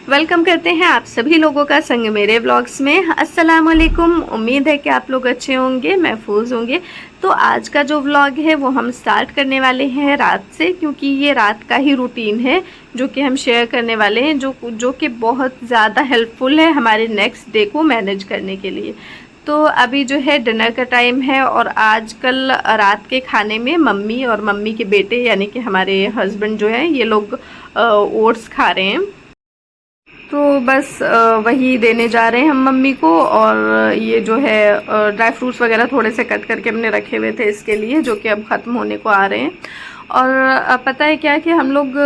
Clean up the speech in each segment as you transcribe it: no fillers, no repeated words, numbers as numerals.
Welcome करते हैं आप सभी लोगों का संग मेरे व्लॉग्स में। अस्सलाम वालेकुम। उम्मीद है कि आप लोग अच्छे होंगे, महफूज होंगे। तो आज का जो व्लॉग है वो हम स्टार्ट करने वाले हैं रात से, क्योंकि ये रात का ही रूटीन है जो कि हम शेयर करने वाले हैं, जो कि बहुत ज़्यादा हेल्पफुल है हमारे नेक्स्ट डे को मैनेज करने के लिए। तो अभी जो है डिनर का टाइम है और आजकल रात के खाने में मम्मी और मम्मी के बेटे यानी कि हमारे हस्बैंड जो है ये लोग ओट्स खा रहे हैं। तो बस वही देने जा रहे हैं हम मम्मी को। और ये जो है ड्राई फ्रूट्स वगैरह थोड़े से कट करके हमने रखे हुए थे इसके लिए, जो कि अब ख़त्म होने को आ रहे हैं। और पता है क्या कि हम लोग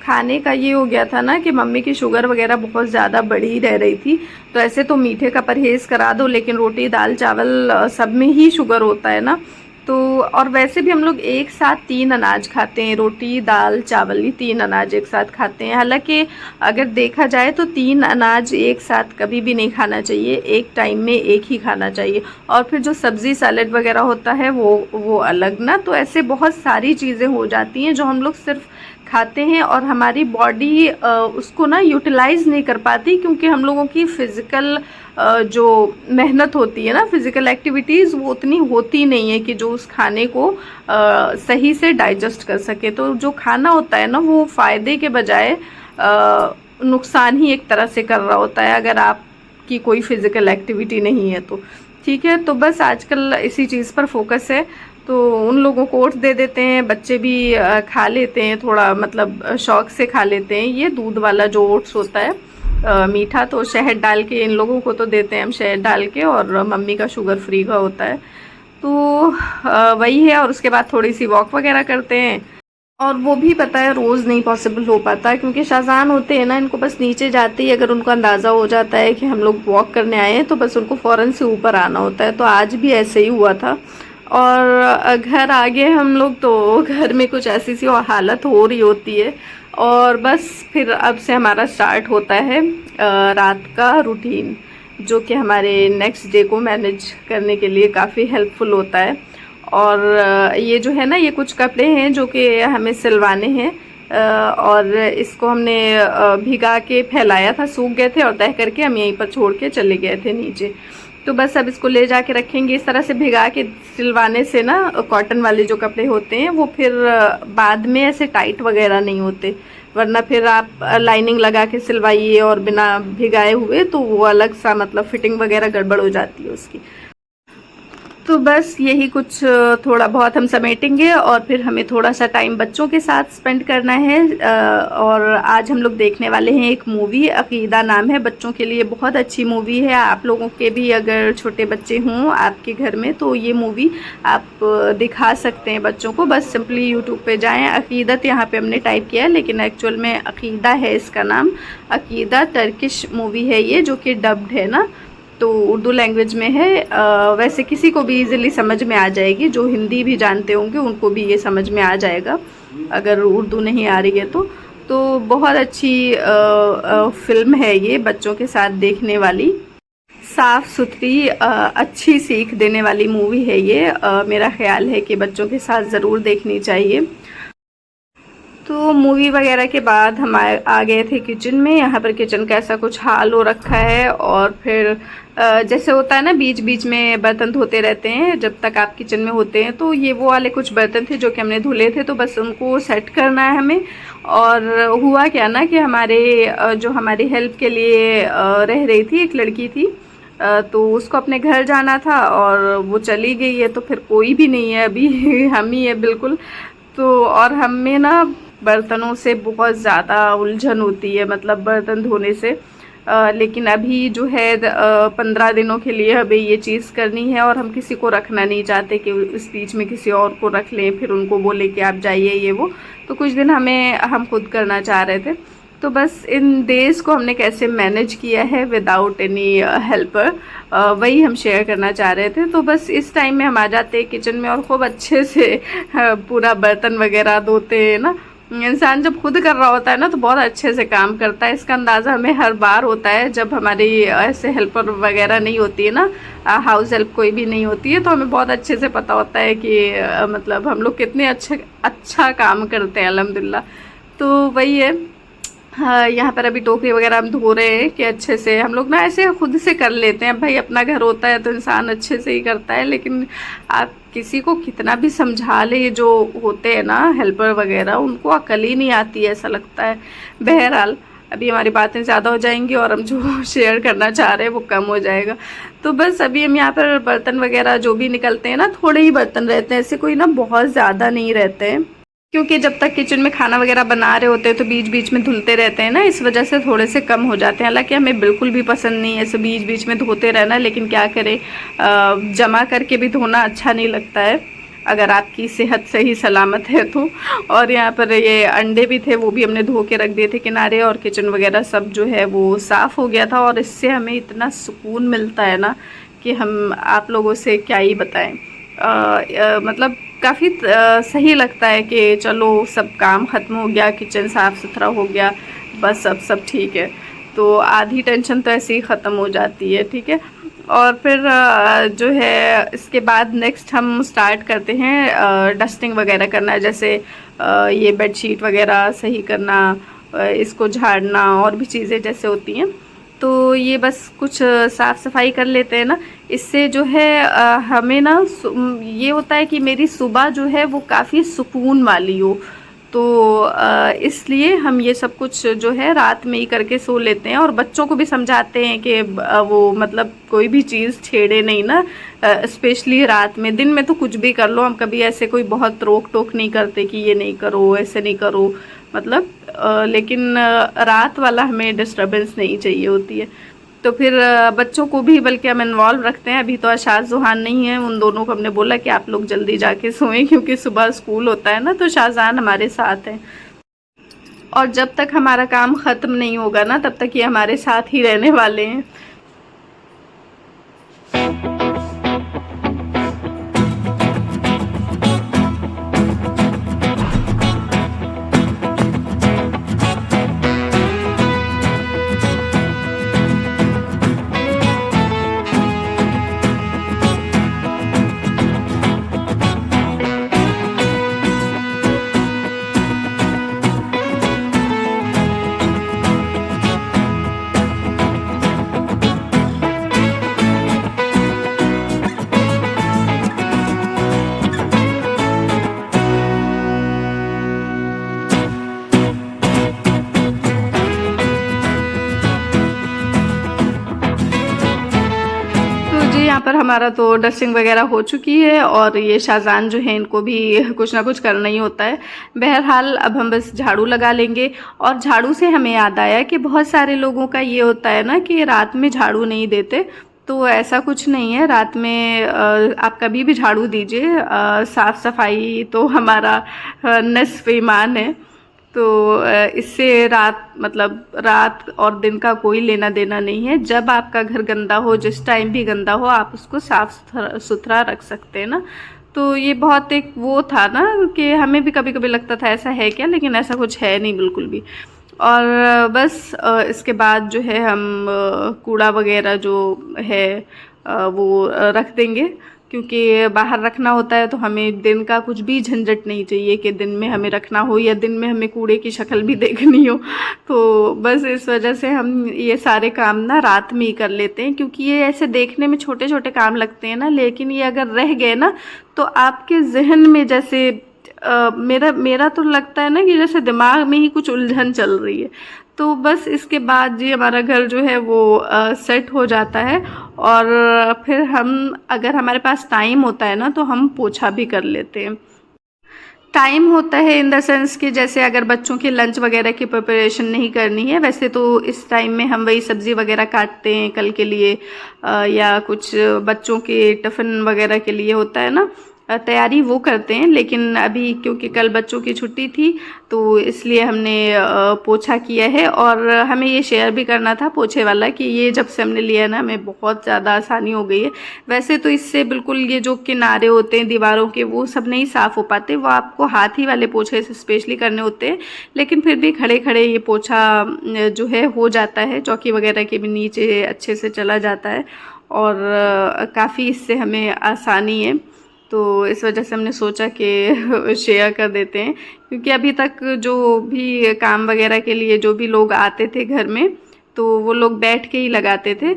खाने का ये हो गया था ना कि मम्मी की शुगर वगैरह बहुत ज़्यादा बढ़ी रह रही थी। तो ऐसे तो मीठे का परहेज़ करा दो, लेकिन रोटी दाल चावल सब में ही शुगर होता है ना। तो और वैसे भी हम लोग एक साथ 3 अनाज खाते हैं, रोटी दाल चावल, ये 3 अनाज एक साथ खाते हैं। हालांकि अगर देखा जाए तो 3 अनाज एक साथ कभी भी नहीं खाना चाहिए, एक टाइम में एक ही खाना चाहिए। और फिर जो सब्ज़ी सैलेड वगैरह होता है वो अलग ना। तो ऐसे बहुत सारी चीज़ें हो जाती हैं जो हम लोग सिर्फ खाते हैं और हमारी बॉडी उसको ना यूटिलाइज़ नहीं कर पाती, क्योंकि हम लोगों की फ़िज़िकल जो मेहनत होती है ना, फिज़िकल एक्टिविटीज़, वो उतनी होती नहीं है कि जो उस खाने को सही से डाइजेस्ट कर सके। तो जो खाना होता है ना वो फ़ायदे के बजाय नुकसान ही एक तरह से कर रहा होता है, अगर आपकी कोई फ़िज़िकल एक्टिविटी नहीं है तो। ठीक है, तो बस आजकल इसी चीज़ पर फोकस है। तो उन लोगों को ओट्स दे देते हैं, बच्चे भी खा लेते हैं, थोड़ा मतलब शौक़ से खा लेते हैं। ये दूध वाला जो ओट्स होता है मीठा, तो शहद डाल के इन लोगों को तो देते हैं हम शहद डाल के, और मम्मी का शुगर फ्री का होता है। तो वही है। और उसके बाद थोड़ी सी वॉक वगैरह करते हैं। और वो भी पता है रोज़ नहीं पॉसिबल हो पाता, क्योंकि शाहजहान होते हैं ना, इनको बस नीचे जाते ही अगर उनको अंदाज़ा हो जाता है कि हम लोग वॉक करने आए हैं तो बस उनको फ़ौरन से ऊपर आना होता है। तो आज भी ऐसे ही हुआ था। और घर आ गए हम लोग तो घर में कुछ ऐसी सी और हालत हो रही होती है। और बस फिर अब से हमारा स्टार्ट होता है रात का रूटीन, जो कि हमारे नेक्स्ट डे को मैनेज करने के लिए काफ़ी हेल्पफुल होता है। और ये जो है ना, ये कुछ कपड़े हैं जो कि हमें सिलवाने हैं। और इसको हमने भिगा के फैलाया था, सूख गए थे और तह करके हम यहीं पर छोड़ के चले गए थे नीचे। तो बस अब इसको ले जाके रखेंगे। इस तरह से भिगा के सिलवाने से ना कॉटन वाले जो कपड़े होते हैं वो फिर बाद में ऐसे टाइट वगैरह नहीं होते, वरना फिर आप लाइनिंग लगा के सिलवाइए और बिना भिगाए हुए तो वो अलग सा मतलब फिटिंग वगैरह गड़बड़ हो जाती है उसकी। तो बस यही कुछ थोड़ा बहुत हम समेटेंगे और फिर हमें थोड़ा सा टाइम बच्चों के साथ स्पेंड करना है। और आज हम लोग देखने वाले हैं एक मूवी, अकीदा नाम है, बच्चों के लिए बहुत अच्छी मूवी है। आप लोगों के भी अगर छोटे बच्चे हों आपके घर में तो ये मूवी आप दिखा सकते हैं बच्चों को। बस सिंपली यूट्यूब पे जाएँ, अकीदत यहाँ पे हमने टाइप किया है, लेकिन एक्चुअल में अकीदा है इसका नाम। अकीदा टर्किश मूवी है ये, जो कि डब्ड है ना, तो उर्दू लैंग्वेज में है। वैसे किसी को भी इजीली समझ में आ जाएगी, जो हिंदी भी जानते होंगे उनको भी ये समझ में आ जाएगा, अगर उर्दू नहीं आ रही है तो बहुत अच्छी फिल्म है ये, बच्चों के साथ देखने वाली, साफ़ सुथरी अच्छी सीख देने वाली मूवी है ये। मेरा ख्याल है कि बच्चों के साथ ज़रूर देखनी चाहिए। तो मूवी वगैरह के बाद हम आ गए थे किचन में। यहाँ पर किचन का ऐसा कुछ हाल हो रखा है। और फिर जैसे होता है ना, बीच बीच में बर्तन धोते रहते हैं जब तक आप किचन में होते हैं। तो ये वो वाले कुछ बर्तन थे जो कि हमने धुले थे, तो बस उनको सेट करना है हमें। और हुआ क्या ना कि हमारे जो हमारी हेल्प के लिए रह रही थी एक लड़की थी, तो उसको अपने घर जाना था और वो चली गई है। तो फिर कोई भी नहीं है अभी हम ही है बिल्कुल। तो और हमें ना बर्तनों से बहुत ज़्यादा उलझन होती है, मतलब बर्तन धोने से। लेकिन अभी जो है 15 दिनों के लिए हमें ये चीज़ करनी है, और हम किसी को रखना नहीं चाहते कि इस बीच में किसी और को रख लें, फिर उनको बोले कि आप जाइए ये वो। तो कुछ दिन हम खुद करना चाह रहे थे। तो बस इन डेज को हमने कैसे मैनेज किया है विदाउट एनी हेल्पर, वही हम शेयर करना चाह रहे थे। तो बस इस टाइम में हम आ जाते हैं किचन में और खूब अच्छे से पूरा बर्तन वगैरह धोते हैं ना। इंसान जब खुद कर रहा होता है ना तो बहुत अच्छे से काम करता है। इसका अंदाज़ा हमें हर बार होता है जब हमारी ऐसे हेल्पर वगैरह नहीं होती है ना, हाउस हेल्प कोई भी नहीं होती है, तो हमें बहुत अच्छे से पता होता है कि मतलब हम लोग कितने अच्छा काम करते हैं अल्हम्दुलिल्लाह। तो वही है। हाँ, यहाँ पर अभी टोकरी वगैरह हम धो रहे हैं कि अच्छे से हम लोग ना ऐसे खुद से कर लेते हैं। भाई अपना घर होता है तो इंसान अच्छे से ही करता है, लेकिन आप किसी को कितना भी समझा ले, ये जो होते हैं ना हेल्पर वगैरह, उनको अकल ही नहीं आती है ऐसा लगता है। बहरहाल अभी हमारी बातें ज़्यादा हो जाएंगी और हम जो शेयर करना चाह रहे हैं वो कम हो जाएगा। तो बस अभी हम यहाँ पर बर्तन वगैरह जो भी निकलते हैं ना, थोड़े ही बर्तन रहते हैं, ऐसे कोई ना बहुत ज़्यादा नहीं रहते हैं, क्योंकि जब तक किचन में खाना वगैरह बना रहे होते हैं तो बीच बीच में धुलते रहते हैं ना, इस वजह से थोड़े से कम हो जाते हैं। हालांकि हमें बिल्कुल भी पसंद नहीं है ऐसे बीच बीच में धोते रहना, लेकिन क्या करें, जमा करके भी धोना अच्छा नहीं लगता है अगर आपकी सेहत सही सलामत है तो। और यहाँ पर ये अंडे भी थे, वो भी हमने धो के रख दिए थे किनारे, और किचन वगैरह सब जो है वो साफ़ हो गया था। और इससे हमें इतना सुकून मिलता है ना कि हम आप लोगों से क्या ही बताएं। मतलब काफ़ी सही लगता है कि चलो सब काम ख़त्म हो गया, किचन साफ़ सुथरा हो गया, बस अब सब ठीक है, तो आधी टेंशन तो ऐसे ही ख़त्म हो जाती है। ठीक है, और फिर जो है इसके बाद नेक्स्ट हम स्टार्ट करते हैं डस्टिंग वगैरह करना, जैसे ये बेडशीट वगैरह सही करना, इसको झाड़ना, और भी चीज़ें जैसे होती हैं। तो ये बस कुछ साफ़ सफाई कर लेते हैं ना, इससे जो है हमें ना ये होता है कि मेरी सुबह जो है वो काफ़ी सुकून वाली हो। तो इसलिए हम ये सब कुछ जो है रात में ही करके सो लेते हैं, और बच्चों को भी समझाते हैं कि वो मतलब कोई भी चीज़ छेड़े नहीं ना, स्पेशली रात में। दिन में तो कुछ भी कर लो, हम कभी ऐसे कोई बहुत रोक टोक नहीं करते कि ये नहीं करो, ऐसे नहीं करो, मतलब लेकिन रात वाला हमें डिस्टर्बेंस नहीं चाहिए होती है। तो फिर बच्चों को भी बल्कि हम इन्वॉल्व रखते हैं। अभी तो आशाद जुहान नहीं है, उन दोनों को हमने बोला कि आप लोग जल्दी जाके सोएं, क्योंकि सुबह स्कूल होता है ना, तो शाहजहान हमारे साथ हैं। और जब तक हमारा काम ख़त्म नहीं होगा ना, तब तक ये हमारे साथ ही रहने वाले हैं। यहाँ पर हमारा तो डस्टिंग वगैरह हो चुकी है, और ये शाहजहान जो है इनको भी कुछ ना कुछ करना ही होता है। बहरहाल अब हम बस झाड़ू लगा लेंगे। और झाड़ू से हमें याद आया कि बहुत सारे लोगों का ये होता है ना कि रात में झाड़ू नहीं देते, तो ऐसा कुछ नहीं है। रात में आप कभी भी झाड़ू दीजिए, साफ़ सफाई तो हमारा निस्फ़ ईमान है। तो इससे रात मतलब रात और दिन का कोई लेना देना नहीं है। जब आपका घर गंदा हो, जिस टाइम भी गंदा हो, आप उसको साफ़ सुथरा रख सकते हैं ना। तो ये बहुत एक वो था ना कि हमें भी कभी कभी लगता था ऐसा है क्या, लेकिन ऐसा कुछ है नहीं बिल्कुल भी। और बस इसके बाद जो है हम कूड़ा वगैरह जो है वो रख देंगे, क्योंकि बाहर रखना होता है तो हमें दिन का कुछ भी झंझट नहीं चाहिए कि दिन में हमें रखना हो या दिन में हमें कूड़े की शक्ल भी देखनी हो। तो बस इस वजह से हम ये सारे काम ना रात में ही कर लेते हैं, क्योंकि ये ऐसे देखने में छोटे छोटे काम लगते हैं ना, लेकिन ये अगर रह गए ना तो आपके जहन में जैसे मेरा तो लगता है ना कि जैसे दिमाग में ही कुछ उलझन चल रही है। तो बस इसके बाद जी हमारा घर जो है वो सेट हो जाता है। और फिर हम अगर हमारे पास टाइम होता है ना तो हम पोछा भी कर लेते हैं। टाइम होता है इन द सेंस कि जैसे अगर बच्चों के लंच वगैरह की प्रिपरेशन नहीं करनी है, वैसे तो इस टाइम में हम वही सब्ज़ी वगैरह काटते हैं कल के लिए, या कुछ बच्चों के टिफ़िन वगैरह के लिए होता है ना, तैयारी वो करते हैं। लेकिन अभी क्योंकि कल बच्चों की छुट्टी थी तो इसलिए हमने पोछा किया है। और हमें ये शेयर भी करना था पोछे वाला कि ये जब से हमने लिया ना हमें बहुत ज़्यादा आसानी हो गई है। वैसे तो इससे बिल्कुल ये जो किनारे होते हैं दीवारों के वो सब नहीं साफ़ हो पाते, वो आपको हाथ ही वाले पोछे से स्पेशली करने होते हैं। लेकिन फिर भी खड़े खड़े ये पोछा जो है हो जाता है, चौकी वगैरह के भी नीचे अच्छे से चला जाता है, और काफ़ी इससे हमें आसानी है। तो इस वजह से हमने सोचा कि शेयर कर देते हैं, क्योंकि अभी तक जो भी काम वगैरह के लिए जो भी लोग आते थे घर में तो वो लोग बैठ के ही लगाते थे।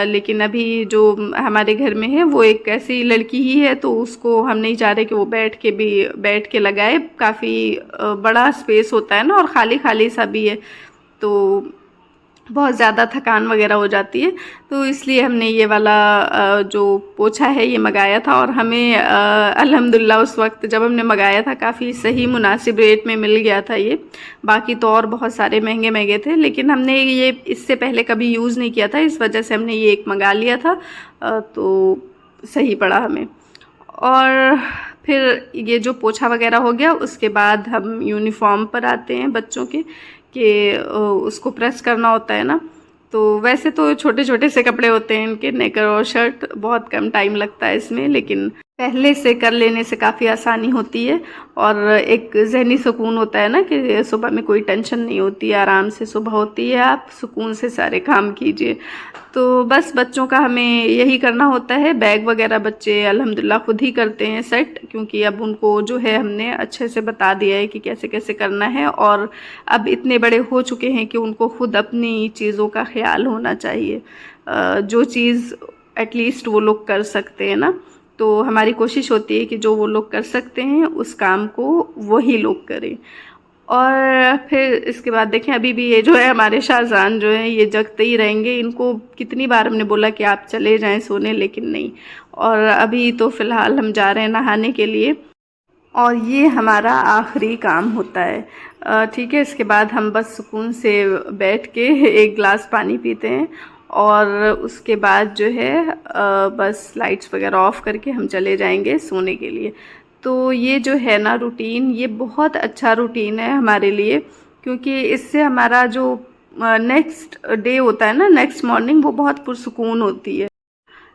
लेकिन अभी जो हमारे घर में है वो एक ऐसी लड़की ही है, तो उसको हम नहीं चाह रहे कि वो बैठ के लगाए। काफ़ी बड़ा स्पेस होता है ना, और खाली खाली सा भी है, तो बहुत ज़्यादा थकान वगैरह हो जाती है। तो इसलिए हमने ये वाला जो पोछा है ये मंगाया था, और हमें अल्हम्दुलिल्लाह उस वक्त जब हमने मंगाया था काफ़ी सही मुनासिब रेट में मिल गया था ये। बाकी तो और बहुत सारे महंगे महंगे थे, लेकिन हमने ये इससे पहले कभी यूज़ नहीं किया था, इस वजह से हमने ये एक मंगा लिया था। तो सही पड़ा हमें। और फिर ये जो पोछा वगैरह हो गया, उसके बाद हम यूनिफॉर्म पर आते हैं बच्चों के, कि उसको प्रेस करना होता है ना। तो वैसे तो छोटे छोटे से कपड़े होते हैं इनके, नेकर और शर्ट, बहुत कम टाइम लगता है इसमें, लेकिन पहले से कर लेने से काफ़ी आसानी होती है। और एक जहनी सुकून होता है ना कि सुबह में कोई टेंशन नहीं होती है, आराम से सुबह होती है, आप सुकून से सारे काम कीजिए। तो बस बच्चों का हमें यही करना होता है। बैग वगैरह बच्चे अल्हम्दुलिल्लाह खुद ही करते हैं सेट, क्योंकि अब उनको जो है हमने अच्छे से बता दिया है कि कैसे कैसे करना है, और अब इतने बड़े हो चुके हैं कि उनको खुद अपनी चीज़ों का ख्याल होना चाहिए। जो चीज़ एटलीस्ट वो लोग कर सकते हैं ना, तो हमारी कोशिश होती है कि जो वो लोग कर सकते हैं उस काम को वही लोग करें। और फिर इसके बाद देखें, अभी भी ये जो है हमारे शाहजान जो है ये जगते ही रहेंगे। इनको कितनी बार हमने बोला कि आप चले जाएं सोने, लेकिन नहीं। और अभी तो फ़िलहाल हम जा रहे हैं नहाने के लिए, और ये हमारा आखिरी काम होता है। ठीक है, इसके बाद हम बस सुकून से बैठ के एक गिलास पानी पीते हैं, और उसके बाद जो है बस लाइट्स वगैरह ऑफ़ करके हम चले जाएंगे सोने के लिए। तो ये जो है ना रूटीन, ये बहुत अच्छा रूटीन है हमारे लिए, क्योंकि इससे हमारा जो नेक्स्ट डे होता है ना, नेक्स्ट मॉर्निंग, वो बहुत पुरसुकून होती है।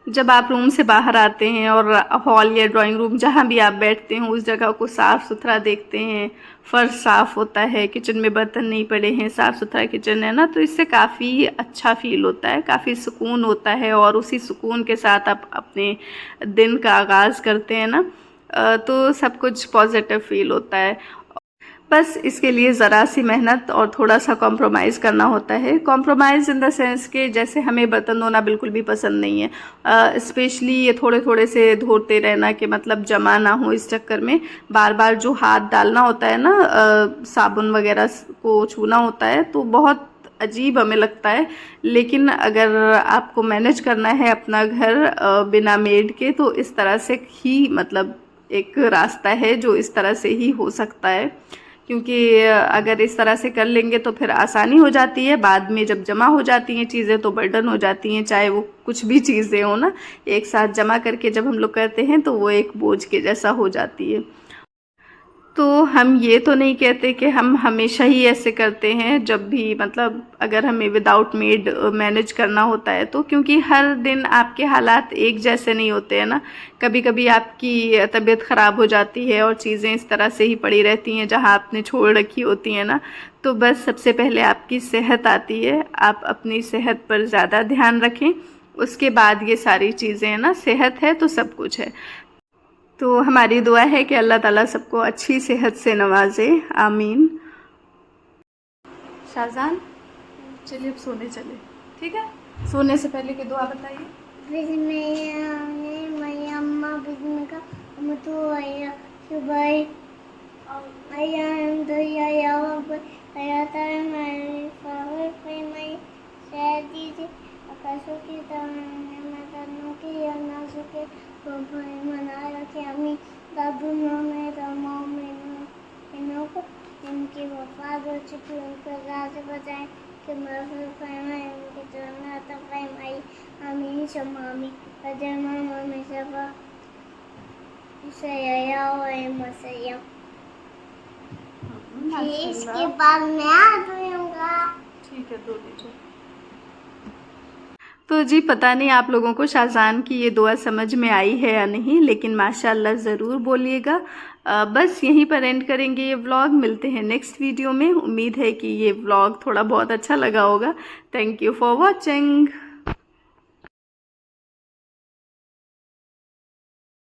जब आप रूम से बाहर आते हैं और हॉल या ड्राइंग रूम जहाँ भी आप बैठते हैं उस जगह को साफ़ सुथरा देखते हैं, फ़र्श साफ़ होता है, किचन में बर्तन नहीं पड़े हैं, साफ़ सुथरा किचन है ना, तो इससे काफ़ी अच्छा फ़ील होता है, काफ़ी सुकून होता है। और उसी सुकून के साथ आप अपने दिन का आगाज़ करते हैं ना, तो सब कुछ पॉजिटिव फ़ील होता है। बस इसके लिए ज़रा सी मेहनत और थोड़ा सा कॉम्प्रोमाइज़ करना होता है। कॉम्प्रोमाइज़ इन द सेंस के जैसे हमें बर्तन धोना बिल्कुल भी पसंद नहीं है, स्पेशली ये थोड़े थोड़े से धोते रहना, कि मतलब जमा ना हो, इस चक्कर में बार बार जो हाथ डालना होता है ना, साबुन वगैरह को छूना होता है, तो बहुत अजीब हमें लगता है। लेकिन अगर आपको मैनेज करना है अपना घर बिना मेड के, तो इस तरह से ही, मतलब एक रास्ता है जो इस तरह से ही हो सकता है। क्योंकि अगर इस तरह से कर लेंगे तो फिर आसानी हो जाती है, बाद में जब जमा हो जाती हैं चीज़ें तो बर्डन हो जाती हैं, चाहे वो कुछ भी चीज़ें हो ना, एक साथ जमा करके जब हम लोग करते हैं तो वो एक बोझ के जैसा हो जाती है। तो हम ये तो नहीं कहते कि हम हमेशा ही ऐसे करते हैं, जब भी मतलब अगर हमें विदाउट मेड मैनेज करना होता है तो, क्योंकि हर दिन आपके हालात एक जैसे नहीं होते हैं ना। कभी कभी आपकी तबीयत ख़राब हो जाती है और चीज़ें इस तरह से ही पड़ी रहती हैं जहाँ आपने छोड़ रखी होती हैं ना। तो बस सबसे पहले आपकी सेहत आती है, आप अपनी सेहत पर ज़्यादा ध्यान रखें, उसके बाद ये सारी चीज़ें हैं ना। सेहत है तो सब कुछ है। तो हमारी दुआ है कि अल्लाह ताला सबको अच्छी सेहत से नवाजे, आमीन। शाहजान चलिए अब सोने चले, ठीक है? सोने से पहले की दुआ बताइए। इनकी वफात हो चुकी, उनको राज बजाएं कि मरहूम फरमाए, उनकी जन्नत फरमाई, आमीन शमामी अजमा में सबा सया और मसया। इसके बाद मैं आ दूंगा, ठीक है, दो लीजिए। तो जी पता नहीं आप लोगों को शाहजान की ये दुआ समझ में आई है या नहीं, लेकिन माशाल्लाह ज़रूर बोलिएगा। बस यहीं पर एंड करेंगे ये व्लॉग, मिलते हैं नेक्स्ट वीडियो में। उम्मीद है कि ये व्लॉग थोड़ा बहुत अच्छा लगा होगा। Thank you for watching.